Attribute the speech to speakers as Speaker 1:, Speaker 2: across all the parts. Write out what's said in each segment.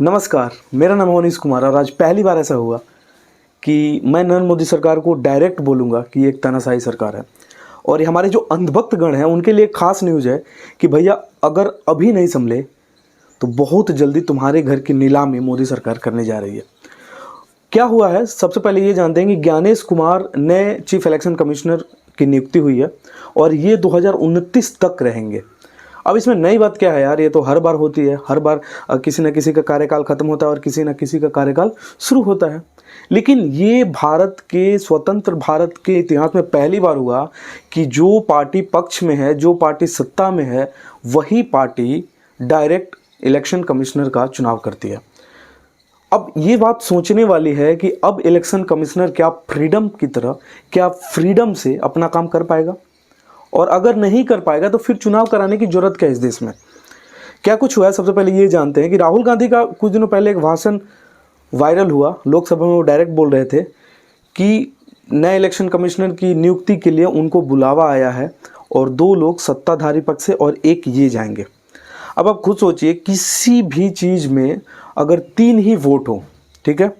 Speaker 1: नमस्कार, मेरा नाम है अनीश कुमार और आज पहली बार ऐसा हुआ कि मैं नरेंद्र मोदी सरकार को डायरेक्ट बोलूँगा कि ये एक तानाशाही सरकार है। और ये हमारे जो अंधभक्तगण हैं उनके लिए खास न्यूज़ है कि भैया अगर अभी नहीं संभले तो बहुत जल्दी तुम्हारे घर की नीलामी मोदी सरकार करने जा रही है। क्या हुआ है, सबसे पहले ये जानते हैं कि ज्ञानेश कुमार नए चीफ इलेक्शन कमिश्नर की नियुक्ति हुई है और ये 2029 तक रहेंगे। अब इसमें नई बात क्या है यार, ये तो हर बार होती है, हर बार किसी न किसी का कार्यकाल खत्म होता है और किसी न किसी का कार्यकाल शुरू होता है। लेकिन ये भारत के स्वतंत्र भारत के इतिहास में पहली बार हुआ कि जो पार्टी पक्ष में है, जो पार्टी सत्ता में है, वही पार्टी डायरेक्ट इलेक्शन कमिश्नर का चुनाव करती है। अब ये बात सोचने वाली है कि अब इलेक्शन कमिश्नर क्या फ्रीडम की तरह, क्या फ्रीडम से अपना काम कर पाएगा, और अगर नहीं कर पाएगा तो फिर चुनाव कराने की जरूरत क्या है इस देश में। क्या कुछ हुआ है, सबसे पहले ये जानते हैं कि राहुल गांधी का कुछ दिनों पहले एक भाषण वायरल हुआ लोकसभा में। वो डायरेक्ट बोल रहे थे कि नए इलेक्शन कमिश्नर की नियुक्ति के लिए उनको बुलावा आया है और 2 लोग सत्ताधारी पक्ष से और 1 ये जाएंगे। अब आप खुद सोचिए, किसी भी चीज़ में अगर 3 ही वोट हो, ठीक है,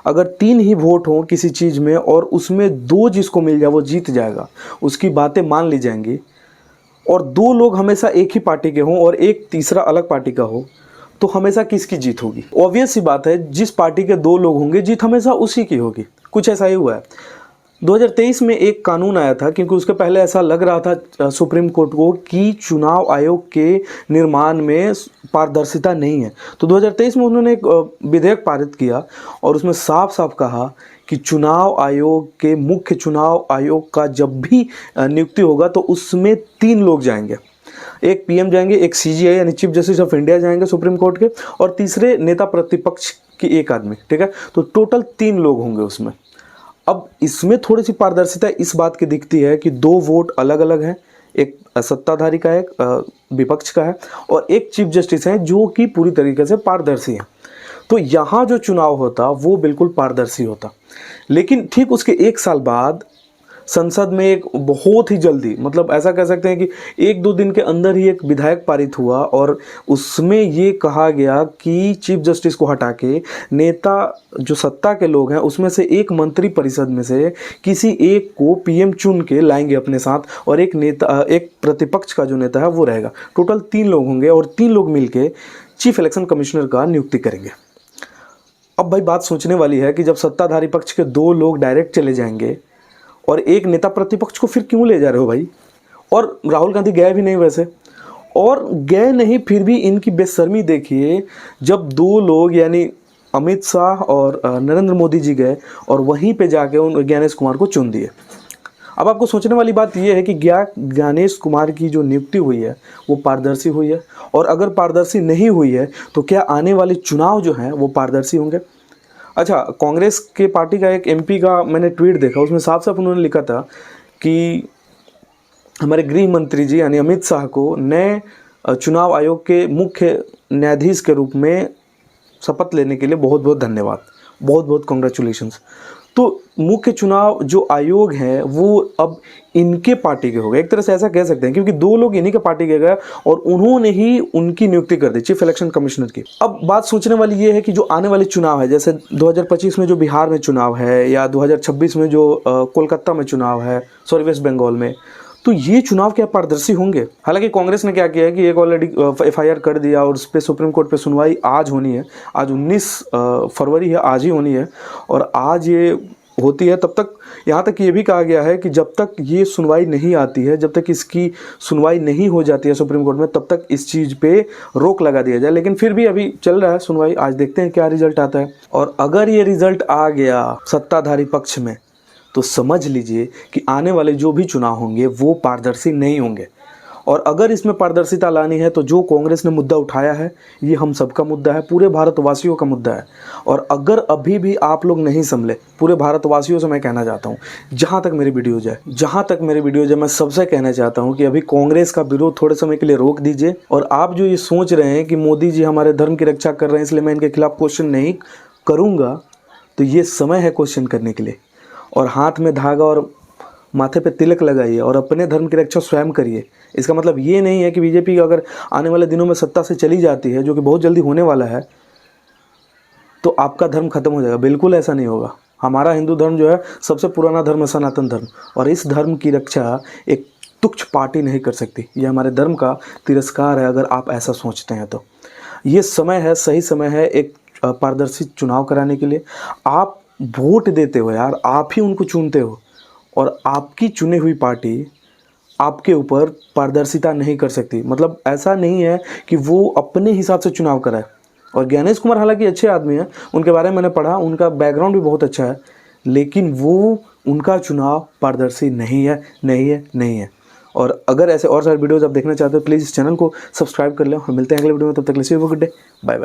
Speaker 1: अगर 3 ही वोट हों किसी चीज़ में और उसमें 2 जिसको मिल जाए वो जीत जाएगा, उसकी बातें मान ली जाएंगी, और 2 लोग हमेशा एक ही पार्टी के हों और एक तीसरा अलग पार्टी का हो, तो हमेशा किसकी जीत होगी? ऑब्वियस सी बात है, जिस पार्टी के 2 लोग होंगे जीत हमेशा उसी की होगी। कुछ ऐसा ही हुआ है। 2023 में एक कानून आया था, क्योंकि उसके पहले ऐसा लग रहा था सुप्रीम कोर्ट को कि चुनाव आयोग के निर्माण में पारदर्शिता नहीं है। तो 2023 में उन्होंने एक विधेयक पारित किया और उसमें साफ साफ कहा कि चुनाव आयोग के, मुख्य चुनाव आयोग का जब भी नियुक्ति होगा तो उसमें 3 लोग जाएंगे। एक पीएम जाएंगे, एक सीजीआई यानी चीफ जस्टिस ऑफ इंडिया जाएंगे सुप्रीम कोर्ट के, और तीसरे नेता प्रतिपक्ष की एक आदमी, ठीक है। तो टोटल 3 लोग होंगे उसमें। अब इसमें थोड़ी सी पारदर्शिता इस बात की दिखती है कि 2 वोट अलग अलग हैं, एक सत्ताधारी का है, एक विपक्ष का है, और एक चीफ जस्टिस है जो कि पूरी तरीके से पारदर्शी है। तो यहाँ जो चुनाव होता वो बिल्कुल पारदर्शी होता। लेकिन ठीक उसके 1 साल बाद संसद में एक बहुत ही जल्दी, मतलब ऐसा कह सकते हैं कि 1-2 दिन के अंदर ही एक विधेयक पारित हुआ और उसमें ये कहा गया कि चीफ जस्टिस को हटा के नेता जो सत्ता के लोग हैं उसमें से एक मंत्री परिषद में से किसी एक को पीएम चुन के लाएंगे अपने साथ, और एक नेता, एक प्रतिपक्ष का जो नेता है वो रहेगा। टोटल 3 लोग होंगे और 3 लोग मिलके चीफ इलेक्शन कमिश्नर का नियुक्ति करेंगे। अब भाई बात सोचने वाली है कि जब सत्ताधारी पक्ष के 2 लोग डायरेक्ट चले जाएंगे और एक नेता प्रतिपक्ष को फिर क्यों ले जा रहे हो भाई? और राहुल गांधी गए भी नहीं वैसे, और गए नहीं फिर भी इनकी बेशर्मी देखिए, जब 2 लोग यानी अमित शाह और नरेंद्र मोदी जी गए और वहीं पे जाके उन ज्ञानेश कुमार को चुन दिए। अब आपको सोचने वाली बात यह है कि ज्ञानेश कुमार की जो नियुक्ति हुई है वो पारदर्शी हुई है, और अगर पारदर्शी नहीं हुई है तो क्या आने वाले चुनाव जो हैं वो पारदर्शी होंगे? अच्छा, कांग्रेस के पार्टी का एक एमपी का मैंने ट्वीट देखा, उसमें साफ साफ उन्होंने लिखा था कि हमारे गृह मंत्री जी यानी अमित शाह को नए चुनाव आयोग के मुख्य न्यायाधीश के रूप में शपथ लेने के लिए बहुत बहुत धन्यवाद, बहुत बहुत कॉन्ग्रेचुलेशंस। तो मुख्य चुनाव जो आयोग है वो अब इनके पार्टी के हो गए, एक तरह से ऐसा कह सकते हैं, क्योंकि 2 लोग इन्हीं के पार्टी के गए और उन्होंने ही उनकी नियुक्ति कर दी चीफ इलेक्शन कमिश्नर की। अब बात सोचने वाली ये है कि जो आने वाले चुनाव है, जैसे 2025 में जो बिहार में चुनाव है या 2026 में जो कोलकाता में चुनाव है, सॉरी वेस्ट बंगाल में, तो ये चुनाव क्या पारदर्शी होंगे? हालांकि कांग्रेस ने क्या किया है कि एक ऑलरेडी एफआईआर कर दिया और उस पर सुप्रीम कोर्ट पे सुनवाई आज होनी है। आज 19 फरवरी है, आज ही होनी है, और आज ये होती है। तब तक यहाँ तक ये भी कहा गया है कि जब तक ये सुनवाई नहीं आती है, जब तक इसकी सुनवाई नहीं हो जाती है सुप्रीम कोर्ट में, तब तक इस चीज़ पे रोक लगा दिया जाए। लेकिन फिर भी अभी चल रहा है सुनवाई, आज देखते हैं क्या रिजल्ट आता है। और अगर ये रिजल्ट आ गया सत्ताधारी पक्ष में तो समझ लीजिए कि आने वाले जो भी चुनाव होंगे वो पारदर्शी नहीं होंगे। और अगर इसमें पारदर्शिता लानी है तो जो कांग्रेस ने मुद्दा उठाया है ये हम सबका मुद्दा है, पूरे भारतवासियों का मुद्दा है। और अगर अभी भी आप लोग नहीं संभले, पूरे भारतवासियों से मैं कहना चाहता हूँ, जहाँ तक मेरी वीडियो जाए, मैं सबसे कहना चाहता हूँ कि अभी कांग्रेस का विरोध थोड़े समय के लिए रोक दीजिए। और आप जो ये सोच रहे हैं कि मोदी जी हमारे धर्म की रक्षा कर रहे हैं इसलिए मैं इनके खिलाफ क्वेश्चन नहीं करूँगा, तो ये समय है क्वेश्चन करने के लिए। और हाथ में धागा और माथे पे तिलक लगाइए और अपने धर्म की रक्षा स्वयं करिए। इसका मतलब ये नहीं है कि बीजेपी अगर आने वाले दिनों में सत्ता से चली जाती है, जो कि बहुत जल्दी होने वाला है, तो आपका धर्म खत्म हो जाएगा। बिल्कुल ऐसा नहीं होगा। हमारा हिंदू धर्म जो है सबसे पुराना धर्म है, सनातन धर्म, और इस धर्म की रक्षा एक तुच्छ पार्टी नहीं कर सकती। ये हमारे धर्म का तिरस्कार है अगर आप ऐसा सोचते हैं तो। ये समय है, सही समय है एक पारदर्शी चुनाव कराने के लिए। आप वोट देते हो यार, आप ही उनको चुनते हो, और आपकी चुनी हुई पार्टी आपके ऊपर पारदर्शिता नहीं कर सकती। मतलब ऐसा नहीं है कि वो अपने हिसाब से चुनाव कराए। और ज्ञानेश कुमार हालांकि अच्छे आदमी हैं, उनके बारे में मैंने पढ़ा, उनका बैकग्राउंड भी बहुत अच्छा है, लेकिन वो उनका चुनाव पारदर्शी नहीं है, नहीं है, नहीं है। और अगर ऐसे और सारे वीडियोज़ आप देखना चाहते हो प्लीज़ इस चैनल को सब्सक्राइब कर लें, और मिलते हैं अगले वीडियो में। तब तक के लिए गुड डे, बाय बाय।